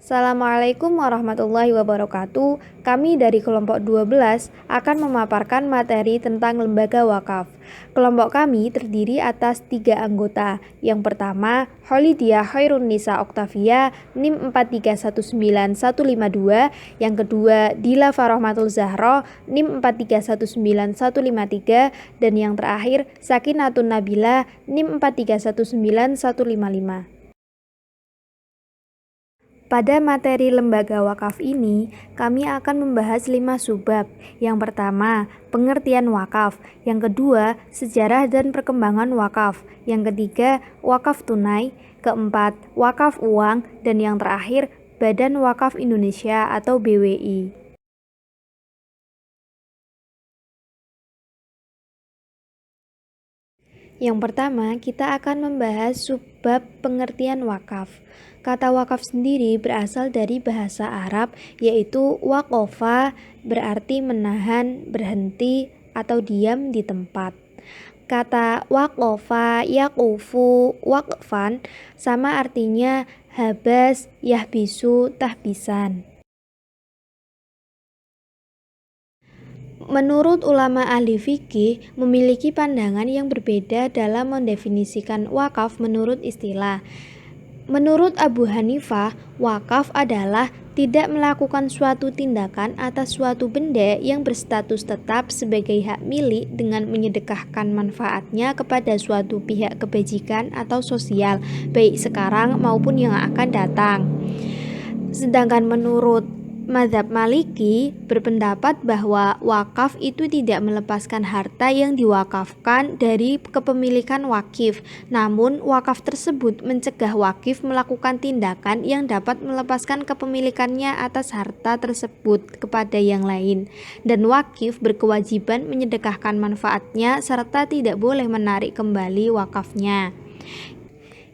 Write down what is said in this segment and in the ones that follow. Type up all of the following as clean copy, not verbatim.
Assalamualaikum warahmatullahi wabarakatuh. Kami dari kelompok 12 akan memaparkan materi tentang lembaga wakaf. Kelompok kami terdiri atas 3 anggota. Yang pertama, Holidia Khairun Nisa Oktavia, NIM 4319152. Yang kedua, Dila Farohmatul Zahro, NIM 4319153. Dan yang terakhir, Sakinatun Nabila, NIM 4319155. Pada materi lembaga wakaf ini, kami akan membahas 5 subbab. Yang pertama, pengertian wakaf. Yang kedua, sejarah dan perkembangan wakaf. Yang ketiga, wakaf tunai. Keempat, wakaf uang. Dan yang terakhir, Badan Wakaf Indonesia atau BWI. Yang pertama, kita akan membahas subbab pengertian wakaf. Kata wakaf sendiri berasal dari bahasa Arab, yaitu waqafa, berarti menahan, berhenti, atau diam di tempat. Kata waqafa, yaqufu, waqfan sama artinya habas, yahbisu, tahbisan. Menurut ulama ahli fikih, memiliki pandangan yang berbeda dalam mendefinisikan wakaf menurut istilah. Menurut Abu Hanifah, wakaf adalah tidak melakukan suatu tindakan atas suatu benda yang berstatus tetap sebagai hak milik dengan menyedekahkan manfaatnya kepada suatu pihak kebajikan atau sosial, baik sekarang maupun yang akan datang. Sedangkan menurut Mazhab Maliki berpendapat bahwa wakaf itu tidak melepaskan harta yang diwakafkan dari kepemilikan wakif. Namun, wakaf tersebut mencegah wakif melakukan tindakan yang dapat melepaskan kepemilikannya atas harta tersebut kepada yang lain. Dan wakif berkewajiban menyedekahkan manfaatnya serta tidak boleh menarik kembali wakafnya.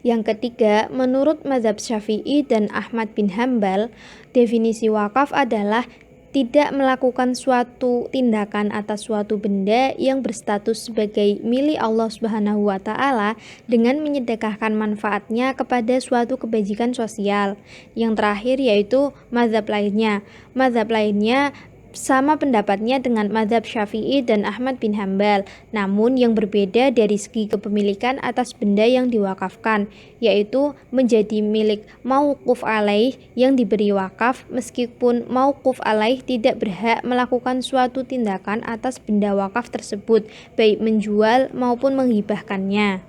Yang ketiga, menurut mazhab Syafi'i dan Ahmad bin Hambal, definisi wakaf adalah tidak melakukan suatu tindakan atas suatu benda yang berstatus sebagai milik Allah Subhanahu wa taala dengan menyedekahkan manfaatnya kepada suatu kebajikan sosial. Yang terakhir yaitu mazhab lainnya. Mazhab lainnya sama pendapatnya dengan mazhab Syafi'i dan Ahmad bin Hambal, namun yang berbeda dari segi kepemilikan atas benda yang diwakafkan, yaitu menjadi milik mauquf alaih yang diberi wakaf, meskipun mauquf alaih tidak berhak melakukan suatu tindakan atas benda wakaf tersebut, baik menjual maupun menghibahkannya.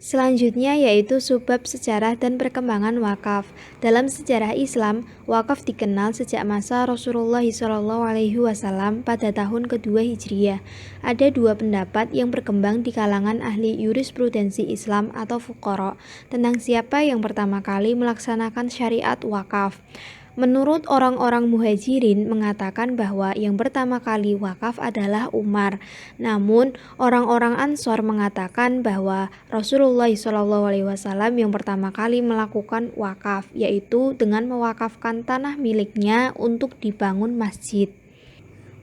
Selanjutnya yaitu subbab sejarah dan perkembangan wakaf. Dalam sejarah Islam, wakaf dikenal sejak masa Rasulullah SAW pada tahun kedua Hijriyah. Ada 2 pendapat yang berkembang di kalangan ahli jurisprudensi Islam atau fuqara tentang siapa yang pertama kali melaksanakan syariat wakaf. Menurut orang-orang muhajirin mengatakan bahwa yang pertama kali wakaf adalah Umar. Namun orang-orang Ansor mengatakan bahwa Rasulullah SAW yang pertama kali melakukan wakaf, yaitu dengan mewakafkan tanah miliknya untuk dibangun masjid.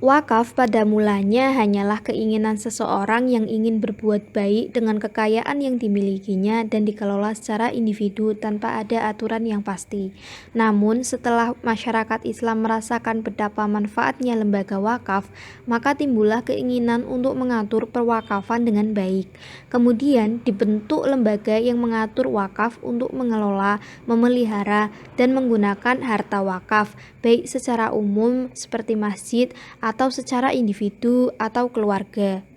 Wakaf pada mulanya hanyalah keinginan seseorang yang ingin berbuat baik dengan kekayaan yang dimilikinya dan dikelola secara individu tanpa ada aturan yang pasti. Namun, setelah masyarakat Islam merasakan betapa manfaatnya lembaga wakaf, maka timbullah keinginan untuk mengatur perwakafan dengan baik. Kemudian dibentuk lembaga yang mengatur wakaf untuk mengelola, memelihara, dan menggunakan harta wakaf, baik secara umum seperti masjid atau secara individu atau keluarga.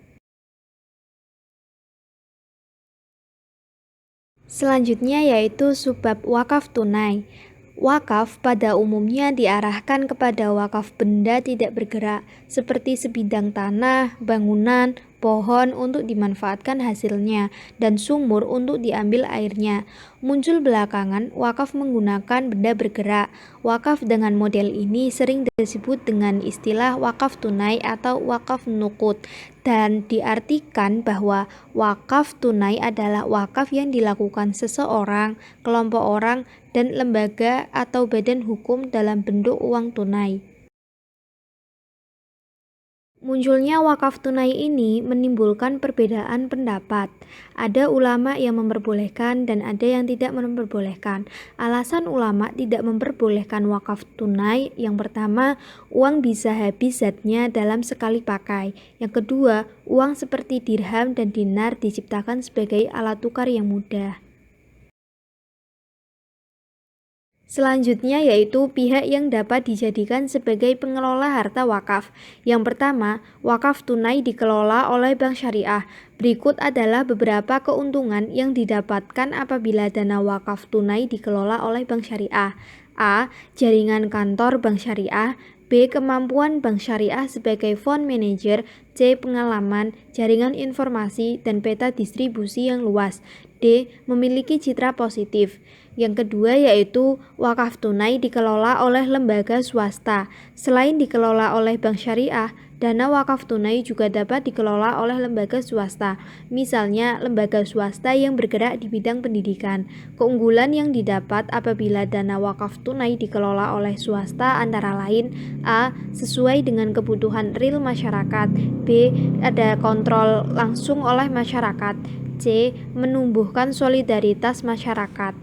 Selanjutnya yaitu subbab wakaf tunai. Wakaf pada umumnya diarahkan kepada wakaf benda tidak bergerak, seperti sebidang tanah, bangunan, pohon untuk dimanfaatkan hasilnya, dan sumur untuk diambil airnya. Muncul belakangan wakaf menggunakan benda bergerak. Wakaf dengan model ini sering disebut dengan istilah wakaf tunai atau wakaf nukut, dan diartikan bahwa wakaf tunai adalah wakaf yang dilakukan seseorang, kelompok orang, dan lembaga atau badan hukum dalam bentuk uang tunai. Munculnya wakaf tunai ini menimbulkan perbedaan pendapat. Ada ulama yang memperbolehkan dan ada yang tidak memperbolehkan. Alasan ulama tidak memperbolehkan wakaf tunai, yang pertama, uang bisa habis zatnya dalam sekali pakai. Yang kedua, uang seperti dirham dan dinar diciptakan sebagai alat tukar yang mudah. Selanjutnya yaitu pihak yang dapat dijadikan sebagai pengelola harta wakaf. Yang pertama, wakaf tunai dikelola oleh bank syariah. Berikut adalah beberapa keuntungan yang didapatkan apabila dana wakaf tunai dikelola oleh bank syariah. A. Jaringan kantor bank syariah. B. Kemampuan bank syariah sebagai fund manager. C. Pengalaman, jaringan informasi, dan peta distribusi yang luas. D. Memiliki citra positif. Yang kedua yaitu wakaf tunai dikelola oleh lembaga swasta. Selain dikelola oleh bank syariah, dana wakaf tunai juga dapat dikelola oleh lembaga swasta. Misalnya lembaga swasta yang bergerak di bidang pendidikan. Keunggulan yang didapat apabila dana wakaf tunai dikelola oleh swasta antara lain: A. Sesuai dengan kebutuhan real masyarakat. B. Ada kontrol langsung oleh masyarakat. C. Menumbuhkan solidaritas masyarakat.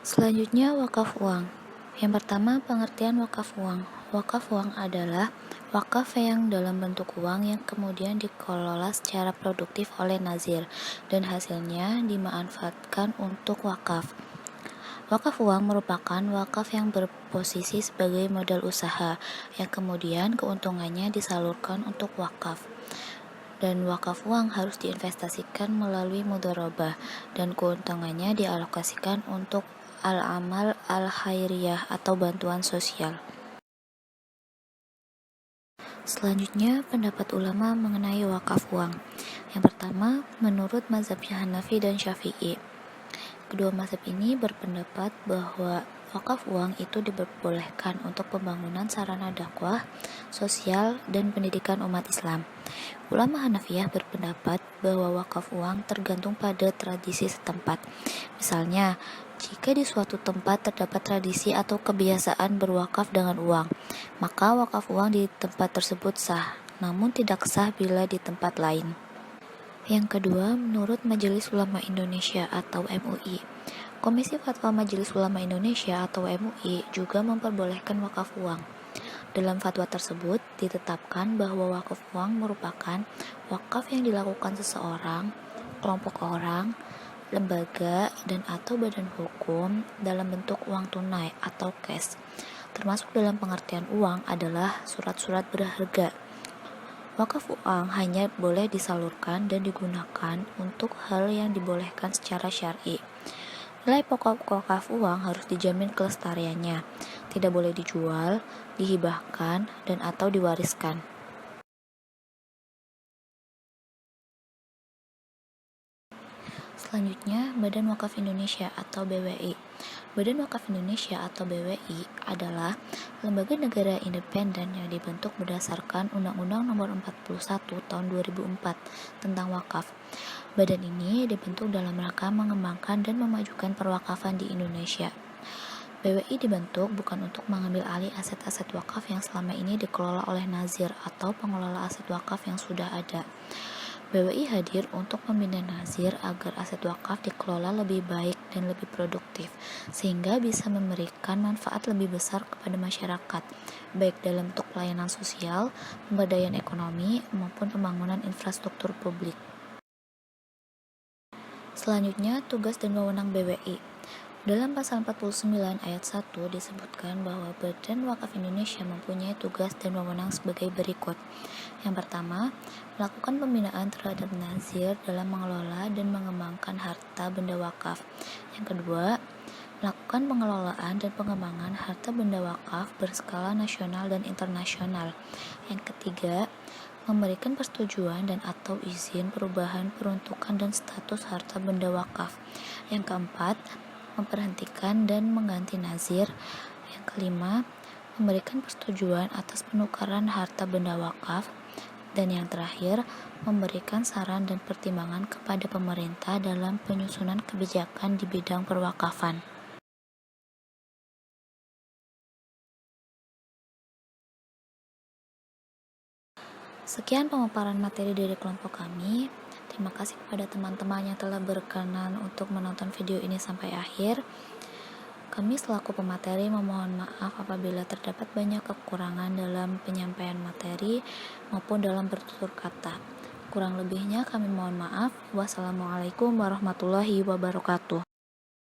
Selanjutnya, wakaf uang. Yang pertama, pengertian wakaf uang. Wakaf uang adalah wakaf yang dalam bentuk uang yang kemudian dikelola secara produktif oleh nazir dan hasilnya dimanfaatkan untuk wakaf. Wakaf uang merupakan wakaf yang berposisi sebagai modal usaha yang kemudian keuntungannya disalurkan untuk wakaf. Dan wakaf uang harus diinvestasikan melalui mudharabah dan keuntungannya dialokasikan untuk al-amal al-khairiyah atau bantuan sosial. Selanjutnya, pendapat ulama mengenai wakaf uang. Yang pertama, menurut mazhab Hanafi dan Syafi'i. Kedua mazhab ini berpendapat bahwa wakaf uang itu diperbolehkan untuk pembangunan sarana dakwah, sosial, dan pendidikan umat Islam. Ulama Hanafiyah berpendapat bahwa wakaf uang tergantung pada tradisi setempat. Misalnya, jika di suatu tempat terdapat tradisi atau kebiasaan berwakaf dengan uang, maka wakaf uang di tempat tersebut sah, namun tidak sah bila di tempat lain. Yang kedua, menurut Majelis Ulama Indonesia atau MUI. Komisi Fatwa Majelis Ulama Indonesia atau MUI juga memperbolehkan wakaf uang. Dalam fatwa tersebut ditetapkan bahwa wakaf uang merupakan wakaf yang dilakukan seseorang, kelompok orang, lembaga, dan atau badan hukum dalam bentuk uang tunai atau cash. Termasuk dalam pengertian uang adalah surat-surat berharga. Wakaf uang hanya boleh disalurkan dan digunakan untuk hal yang dibolehkan secara syar'i. Nilai pokok wakaf uang harus dijamin kelestariannya, tidak boleh dijual, dihibahkan, dan atau diwariskan. Selanjutnya, Badan Wakaf Indonesia atau BWI. Badan Wakaf Indonesia atau BWI adalah lembaga negara independen yang dibentuk berdasarkan Undang-Undang Nomor 41 Tahun 2004 tentang wakaf. Badan ini dibentuk dalam rangka mengembangkan dan memajukan perwakafan di Indonesia. BWI dibentuk bukan untuk mengambil alih aset-aset wakaf yang selama ini dikelola oleh nazir atau pengelola aset wakaf yang sudah ada. BWI hadir untuk membina nazir agar aset wakaf dikelola lebih baik dan lebih produktif, sehingga bisa memberikan manfaat lebih besar kepada masyarakat, baik dalam bentuk pelayanan sosial, pemberdayaan ekonomi, maupun pembangunan infrastruktur publik. Selanjutnya, tugas dan wewenang BWI. Dalam pasal 49 ayat 1 disebutkan bahwa Badan Wakaf Indonesia mempunyai tugas dan wewenang sebagai berikut. Yang pertama, melakukan pembinaan terhadap nazir dalam mengelola dan mengembangkan harta benda wakaf. Yang kedua, melakukan pengelolaan dan pengembangan harta benda wakaf berskala nasional dan internasional. Yang ketiga, memberikan persetujuan dan atau izin perubahan peruntukan dan status harta benda wakaf. Yang keempat, memberhentikan dan mengganti nazir. Yang kelima, memberikan persetujuan atas penukaran harta benda wakaf. Dan yang terakhir, memberikan saran dan pertimbangan kepada pemerintah dalam penyusunan kebijakan di bidang perwakafan. Sekian pemaparan materi dari kelompok kami. Terima kasih kepada teman-teman yang telah berkenan untuk menonton video ini sampai akhir. Kami selaku pemateri memohon maaf apabila terdapat banyak kekurangan dalam penyampaian materi maupun dalam bertutur kata. Kurang lebihnya kami mohon maaf. Wassalamualaikum warahmatullahi wabarakatuh.